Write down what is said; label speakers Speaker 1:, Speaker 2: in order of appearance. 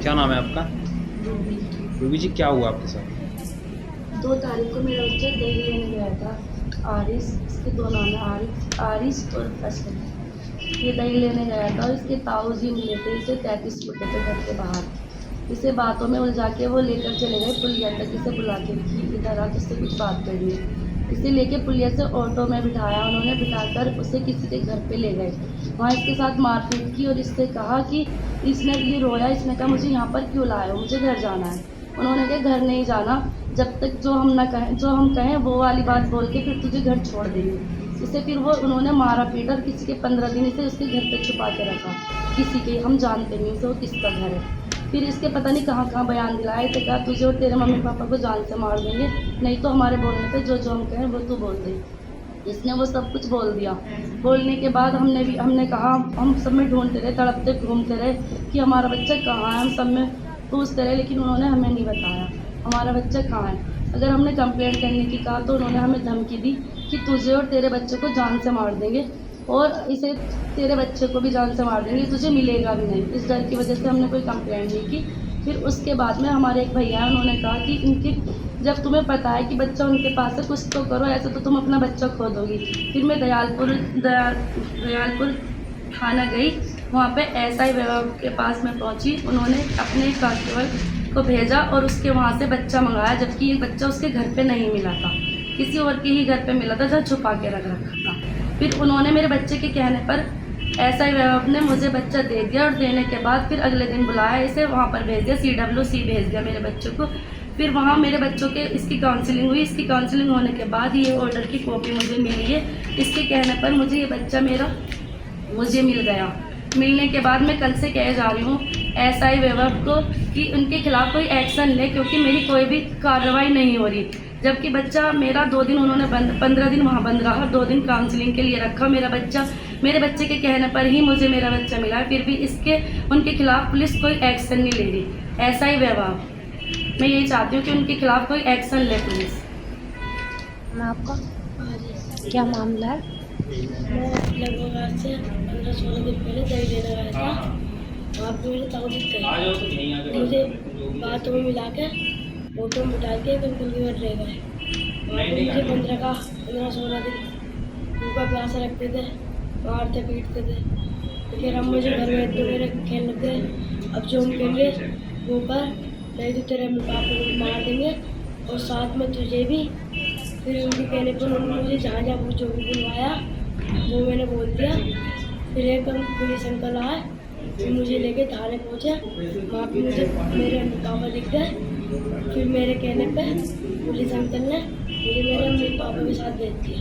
Speaker 1: क्या नाम है आपका? रूबी जी, क्या हुआ आपके साथ?
Speaker 2: 2 तारीख को मेरा बच्चा दही लेने गया था। आरिस, इसके 2 नाम है, आरिस और असद। ये दही लेने गया था और इसके ताऊ जी मिले थे, इसे 33 फुटे थे घर के बाहर। इसे बातों में उलझा के वो लेकर चले गए पुलिया तक, इसे बुला के कि इधर आ, तुझसे कुछ बात करनी है। इसे लेके पुलिया से ऑटो में बिठाया उन्होंने, बिठाकर उसे किसी के घर पे ले गए। वहाँ इसके साथ मारपीट की और इससे कहा कि इसने ये रोया, इसने कहा मुझे यहाँ पर क्यों लाए हो, मुझे घर जाना है। उन्होंने कहा घर नहीं जाना, जब तक जो हम कहें वो वाली बात बोल के फिर तुझे घर छोड़ देंगे। इसे फिर वो उन्होंने मारा पीटा और किसी के 15 दिन इसे उसके घर पे छुपा के रखा। किसी के, हम जानते नहीं उसे वो किसका घर है। फिर इसके पता नहीं कहाँ कहाँ बयान दिलाए थे, कहा तुझे और तेरे मम्मी पापा को जान से मार देंगे, नहीं तो हमारे बोलने पे जो जो हम कहें वो तू बोल दे। इसने वो सब कुछ बोल दिया। बोलने के बाद हमने कहा, हम सब में ढूंढते रहे, तड़पते घूमते रहे कि हमारा बच्चा कहाँ है, हम सब में पूछते रहे, लेकिन उन्होंने हमें नहीं बताया हमारा बच्चा कहाँ है। अगर हमने कंप्लेंट करने की कहा तो उन्होंने हमें धमकी दी कि तुझे और तेरे बच्चे को जान से मार देंगे और इसे तेरे बच्चे को भी जान से मार देंगे, तुझे मिलेगा भी नहीं। इस डर की वजह से हमने कोई कंप्लेंट नहीं की। फिर उसके बाद में हमारे एक भैया हैं, उन्होंने कहा कि इनके, जब तुम्हें पता है कि बच्चा उनके पास है, कुछ तो करो, ऐसे तो तुम अपना बच्चा खो दोगी। फिर मैं दयालपुर थाना गई, वहाँ पे एसआई विभाग के पास में पहुँची। उन्होंने अपने कांस्टेबल को भेजा और उसके वहाँ से बच्चा मंगाया, जबकि ये बच्चा उसके घर पे नहीं मिला था, किसी और के ही घर पे मिला था, जहाँ छुपा के रख रखा था। फिर उन्होंने मेरे बच्चे के कहने पर एसआई विभाग ने मुझे बच्चा दे दिया और देने के बाद फिर अगले दिन बुलाया, इसे वहाँ पर भेज दिया, CWC भेज दिया मेरे बच्चों को। फिर वहाँ मेरे बच्चों के इसकी काउंसलिंग हुई। इसकी काउंसलिंग होने के बाद ये ऑर्डर की कॉपी मुझे मिली है। इसके कहने पर मुझे ये बच्चा मुझे मिल गया। मिलने के बाद मैं कल से कह जा रही हूँ एसआई विभाग को कि उनके खिलाफ कोई एक्शन ले, क्योंकि मेरी कोई भी कार्रवाई नहीं हो रही। जबकि बच्चा मेरा 2 दिन उन्होंने 15 दिन वहाँ बंद रहा, 2 दिन काउंसलिंग के लिए रखा। मेरे बच्चे के कहने पर ही मुझे मेरा बच्चा मिला है, फिर भी उनके खिलाफ पुलिस कोई एक्शन नहीं ले रही। एसआई विभाग, मैं यही चाहती हूँ कि उनके खिलाफ कोई एक्शन ले पुलिस।
Speaker 3: मैं आपका क्या मामला है?
Speaker 2: मैं लगभग आज से 15-16 दिन पहले दही लेने गया था। वहाँ पे मेरे ताऊ जी थे, मुझे बातों में मिला के ऑटो में डाल के अंकल के घर ले गए। वहाँ पे मुझे 15-16 दिन भूखा प्यासा रखते थे, मारते पीटते थे। फिर हम मुझे घर में तो मेरे खेलने थे, अब जो हम कहेंगे वो कर, नहीं तो तेरे पापा को मार देंगे और साथ में तुझे भी। फिर उनके कहने पर उन्होंने मुझे जहाँ जहाँ जो भी बुलवाया वो मैंने बोल दिया। फिर एक पुलिस अंकल आए, फिर मुझे लेके थाने पहुँचे। वहाँ पे मुझे मेरे पापा दिख गए। फिर मेरे कहने पे पुलिस अंकल ने मुझे मेरे मम्मी पापा के साथ भेज दिया।